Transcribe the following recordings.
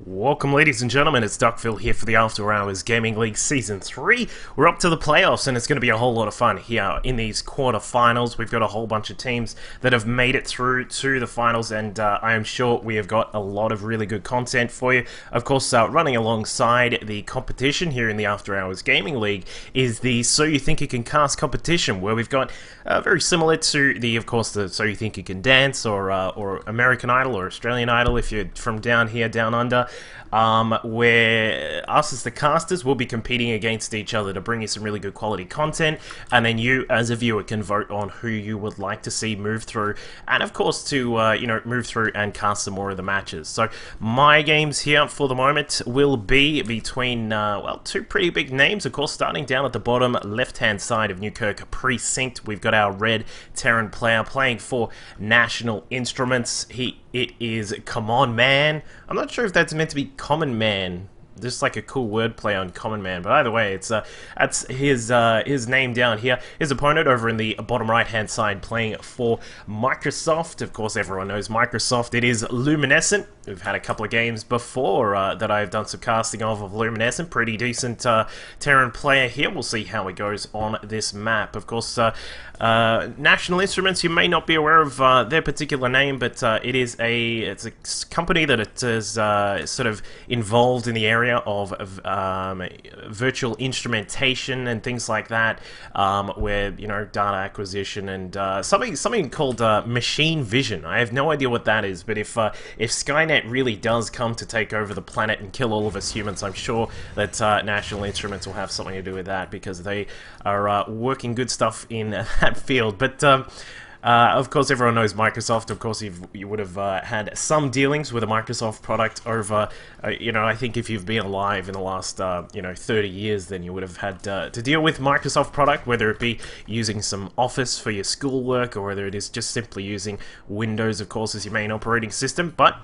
Welcome, ladies and gentlemen, it's Duckville here for the After Hours Gaming League Season 3. We're up to the playoffs, and it's going to be a whole lot of fun here in these quarterfinals. We've got a whole bunch of teams that have made it through to the finals, and I am sure we have got a lot of really good content for you. Of course, running alongside the competition here in the After Hours Gaming League is the So You Think You Can Cast competition, where we've got very similar to the, of course, the So You Think You Can Dance, or American Idol, or Australian Idol if you're from down here, down under. Where us as the casters will be competing against each other to bring you some really good quality content, and then you as a viewer can vote on who you would like to see move through, and of course to move through and cast some more of the matches. So my games here for the moment will be between two pretty big names. Of course, starting down at the bottom left hand side of Newkirk Precinct, we've got our red Terran player playing for National Instruments. It is Come On Man. I'm not sure if that's meant to be Common Man, just like a cool wordplay on Common Man, but either way, that's his name down here. His opponent over in the bottom right hand side playing for Microsoft. Of course, everyone knows Microsoft. It is Luminescent. We've had a couple of games before that I've done some casting of Luminescent. Pretty decent Terran player here. We'll see how it goes on this map. Of course, National Instruments, you may not be aware of their particular name, but it's a company that is sort of involved in the area of virtual instrumentation and things like that, where data acquisition and something called machine vision. I have no idea what that is, but if Skynet really does come to take over the planet and kill all of us humans, I'm sure that National Instruments will have something to do with that, because they are working good stuff in that field. But of course, everyone knows Microsoft. Of course, you would have had some dealings with a Microsoft product over, I think if you've been alive in the last, 30 years, then you would have had to deal with Microsoft product, whether it be using some Office for your schoolwork, or whether it is just simply using Windows, of course, as your main operating system. But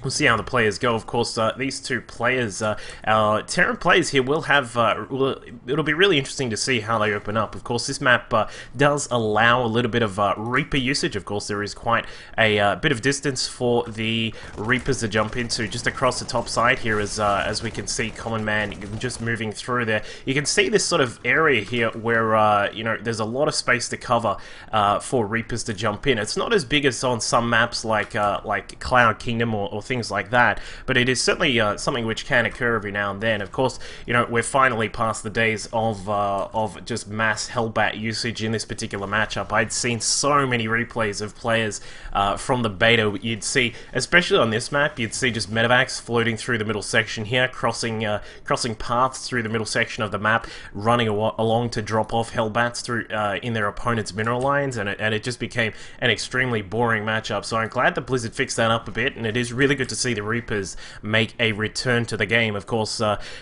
we'll see how the players go. Of course, these two players, our Terran players here, will have. It'll be really interesting to see how they open up. Of course, this map does allow a little bit of Reaper usage. Of course, there is quite a bit of distance for the Reapers to jump into just across the top side here, as we can see Common Man just moving through there. You can see this sort of area here where there's a lot of space to cover for Reapers to jump in. It's not as big as on some maps like Cloud Kingdom or things like that, but it is certainly something which can occur every now and then. Of course, we're finally past the days of just mass Hellbat usage in this particular matchup. I'd seen so many replays of players from the beta. You'd see, especially on this map, you'd see just medevacs floating through the middle section here, crossing paths through the middle section of the map, running along to drop off Hellbats through in their opponent's mineral lines, and it just became an extremely boring matchup. So I'm glad that Blizzard fixed that up a bit, and it is really good to see the Reapers make a return to the game. Of course,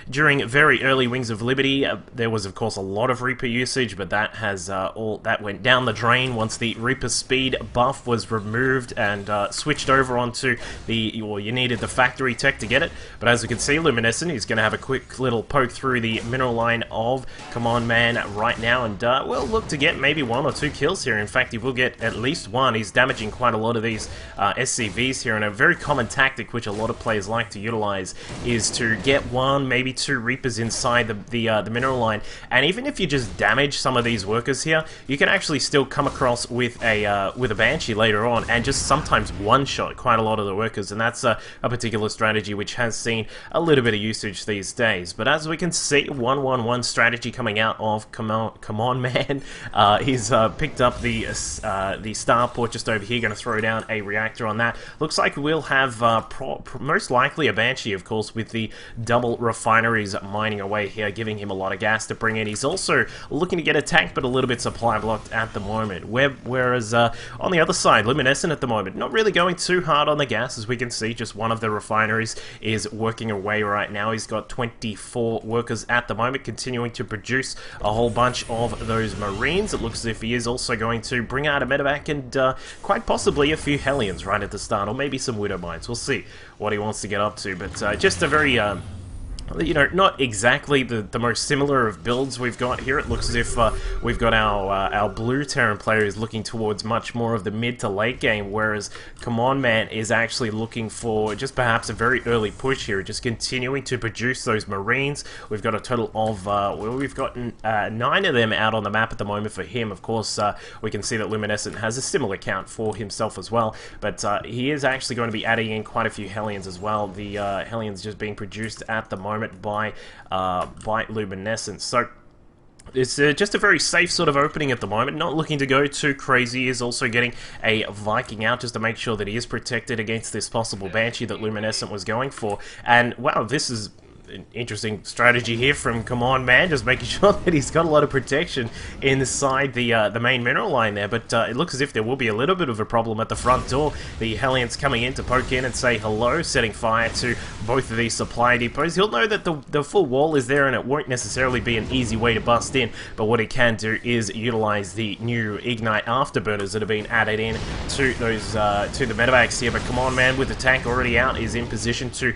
during very early Wings of Liberty, there was of course a lot of Reaper usage, but that has all that went down the drain once the Reaper speed buff was removed and switched over onto you needed the factory tech to get it. But as we can see, Luminescent is going to have a quick little poke through the mineral line of Come On Man right now, and will look to get maybe 1 or 2 kills here. In fact, he will get at least 1. He's damaging quite a lot of these SCVs here, and a very common tactic which a lot of players like to utilize is to get 1, maybe 2 Reapers inside the mineral line, and even if you just damage some of these workers here, you can actually still come across with a Banshee later on and just sometimes one-shot quite a lot of the workers, and that's a particular strategy which has seen a little bit of usage these days. But as we can see, 1-1-1 strategy coming out of Come On Man. He's picked up the starport just over here, going to throw down a reactor on that. Looks like we'll have most likely a Banshee, of course, with the double refineries mining away here, giving him a lot of gas to bring in. He's also looking to get a tank, but a little bit supply blocked at the moment. Whereas on the other side, Luminescent at the moment, not really going too hard on the gas, as we can see. Just one of the refineries is working away right now. He's got 24 workers at the moment, continuing to produce a whole bunch of those Marines. It looks as if he is also going to bring out a medevac and quite possibly a few Hellions right at the start, or maybe some Widow Mines. We'll see what he wants to get up to, but just a very you know, not exactly the most similar of builds we've got here. It looks as if we've got our blue Terran player is looking towards much more of the mid to late game, whereas Command Man is actually looking for just perhaps a very early push here, just continuing to produce those Marines. We've got a total of, well, we've got 9 of them out on the map at the moment for him. Of course, we can see that Luminescent has a similar count for himself as well, but he is actually going to be adding in quite a few Hellions as well. The Hellions just being produced at the moment by Luminescence. So it's just a very safe sort of opening at the moment, not looking to go too crazy. He is also getting a Viking out just to make sure that he is protected against this possible Banshee that Luminescent was going for. And wow, this is an interesting strategy here from Command Man, just making sure that he's got a lot of protection inside the main mineral line there, but it looks as if there will be a little bit of a problem at the front door. The Hellions coming in to poke in and say hello, setting fire to both of these supply depots. He'll know that the full wall is there and it won't necessarily be an easy way to bust in, but what he can do is utilize the new Ignite afterburners that have been added in to those to the medevacs here. But Command Man, with the tank already out, is in position to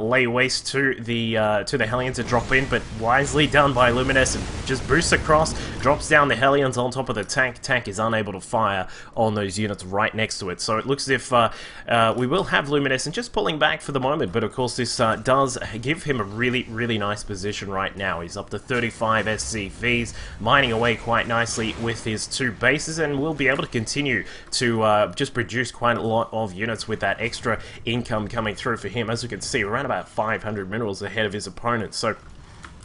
lay waste to the Hellions to drop in, but wisely done by Luminescent. Just boosts across, drops down the Hellions on top of the tank. Tank is unable to fire on those units right next to it. So it looks as if we will have Luminescent just pulling back for the moment, but of course this does give him a really nice position right now. He's up to 35 SCVs, mining away quite nicely with his 2 bases, and will be able to continue to just produce quite a lot of units with that extra income coming through for him. As you can see, around about 500 minerals ahead of his opponent. So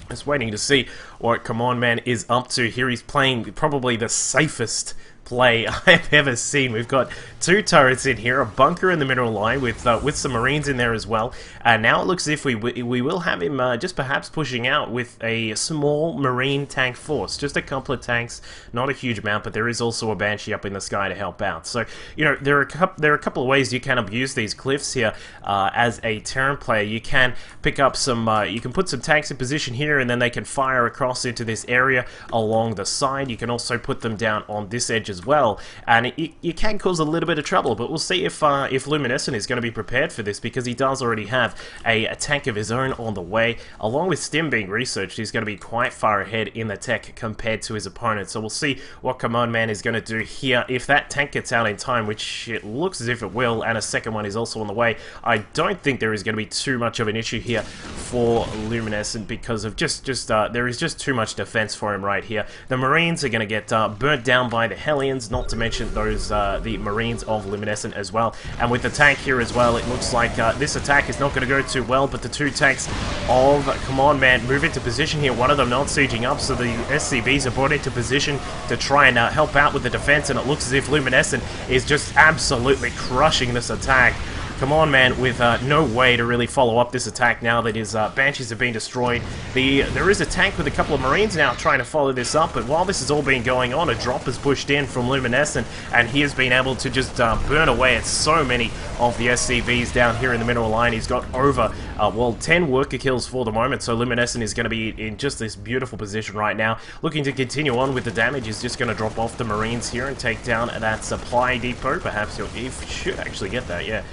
just waiting to see what Command Man is up to here. He's playing probably the safest play I've ever seen. We've got 2 turrets in here, a bunker in the mineral line with some Marines in there as well. Now it looks as if we will have him just perhaps pushing out with a small Marine tank force. Just a couple of tanks, not a huge amount, but there is also a Banshee up in the sky to help out. So, you know, there are a couple of ways you can abuse these cliffs here as a Terran player. You can pick up some, you can put some tanks in position here, and then they can fire across into this area along the side. You can also put them down on this edge as well, and you can cause a little bit of trouble, but we'll see if Luminescent is going to be prepared for this, because he does already have a tank of his own on the way. Along with Stim being researched, he's going to be quite far ahead in the tech compared to his opponent. So we'll see what Command Man is going to do here. If that tank gets out in time, which it looks as if it will, and a second one is also on the way, I don't think there is going to be too much of an issue here for Luminescent, because of there is just too much defense for him right here. The Marines are going to get burnt down by the Hellions, not to mention those the Marines of Luminescent as well. And with the tank here as well, it looks like this attack is not going to go too well, but the 2 tanks of Command Man move into position here, one of them not sieging up, so the SCVs are brought into position to try and help out with the defense, and it looks as if Luminescent is just absolutely crushing this attack. Command Man with no way to really follow up this attack now that his Banshees have been destroyed. There is a tank with a couple of Marines now trying to follow this up, but while this has all been going on, a drop is pushed in from Luminescent, and he has been able to just burn away at so many of the SCVs down here in the mineral line. He's got over, well, 10 worker kills for the moment, so Luminescent is going to be in just this beautiful position right now. Looking to continue on with the damage, he's just going to drop off the Marines here and take down that supply depot. Perhaps he should actually get that, yeah.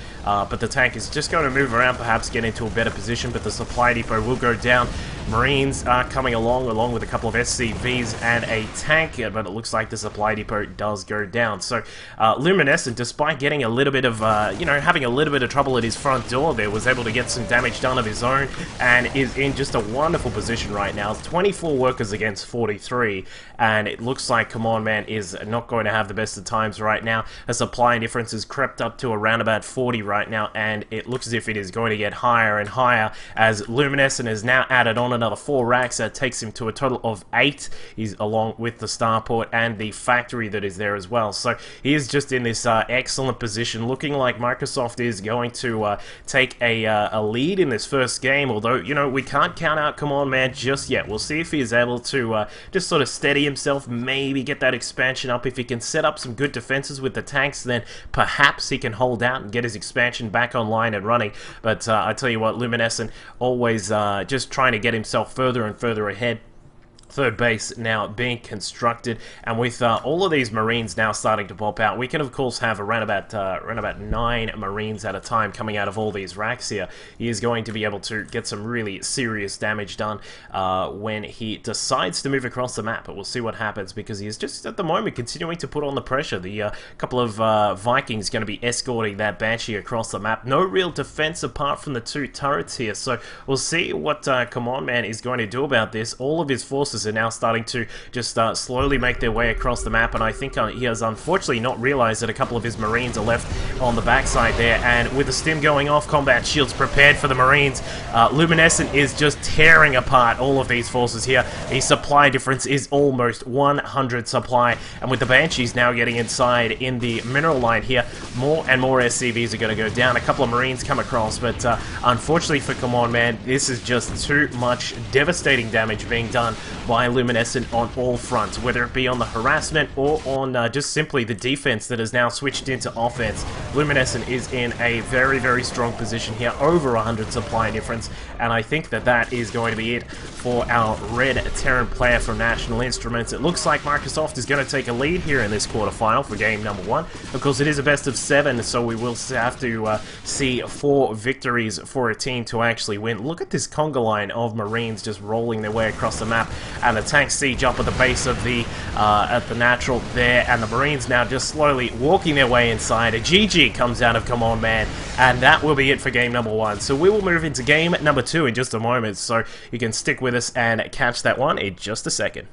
But the tank is just going to move around, perhaps get into a better position, but the supply depot will go down. Marines are coming along with a couple of SCVs and a tank, but it looks like the supply depot does go down. So Luminescent, despite getting a little bit of, you know, having a little bit of trouble at his front door there, was able to get some damage done of his own, and is in just a wonderful position right now. 24 workers against 43, and it looks like Command Man is not going to have the best of times right now. The supply difference has crept up to around about 40 right now, and it looks as if it is going to get higher and higher as Luminescent has now added on another 4 racks. That takes him to a total of 8. He's along with the starport and the factory that is there as well. So he is just in this excellent position, looking like Microsoft is going to take a lead in this first game, although, you know, we can't count out Command Man just yet. We'll see if he is able to just sort of steady himself, maybe get that expansion up. If he can set up some good defenses with the tanks, then perhaps he can hold out and get his expansion back online and running. But I tell you what, Luminescent always just trying to get himself further and further ahead. third base now being constructed, and with all of these Marines now starting to pop out, we can of course have around about 9 Marines at a time coming out of all these racks here. He is going to be able to get some really serious damage done when he decides to move across the map, but we'll see what happens, because he is just at the moment continuing to put on the pressure. The couple of Vikings going to be escorting that Banshee across the map. No real defense apart from the 2 turrets here, so we'll see what Command Man is going to do about this. All of his forces are now starting to just slowly make their way across the map, and I think he has unfortunately not realized that a couple of his Marines are left on the backside there, and with the stim going off, combat shields prepared for the Marines. Luminescent is just tearing apart all of these forces here. The supply difference is almost 100 supply, and with the Banshees now getting inside in the mineral line here, more and more SCVs are going to go down. A couple of Marines come across, but unfortunately for Command Man, this is just too much devastating damage being done by Luminescent on all fronts, whether it be on the harassment or on just simply the defense that has now switched into offense. Luminescent is in a very, very strong position here, over 100 supply difference, and I think that that is going to be it for our red Terran player from National Instruments. It looks like Microsoft is going to take a lead here in this quarterfinal for game number 1. Of course, it is a best of 7, so we will have to see 4 victories for a team to actually win. Look at this conga line of Marines just rolling their way across the map, and the tank siege up at the base of the at the natural there, and the Marines now just slowly walking their way inside. A GG comes out of Command Man, and that will be it for game number 1. So we will move into game number 2 in just a moment, so you can stick with us and catch that one in just a second.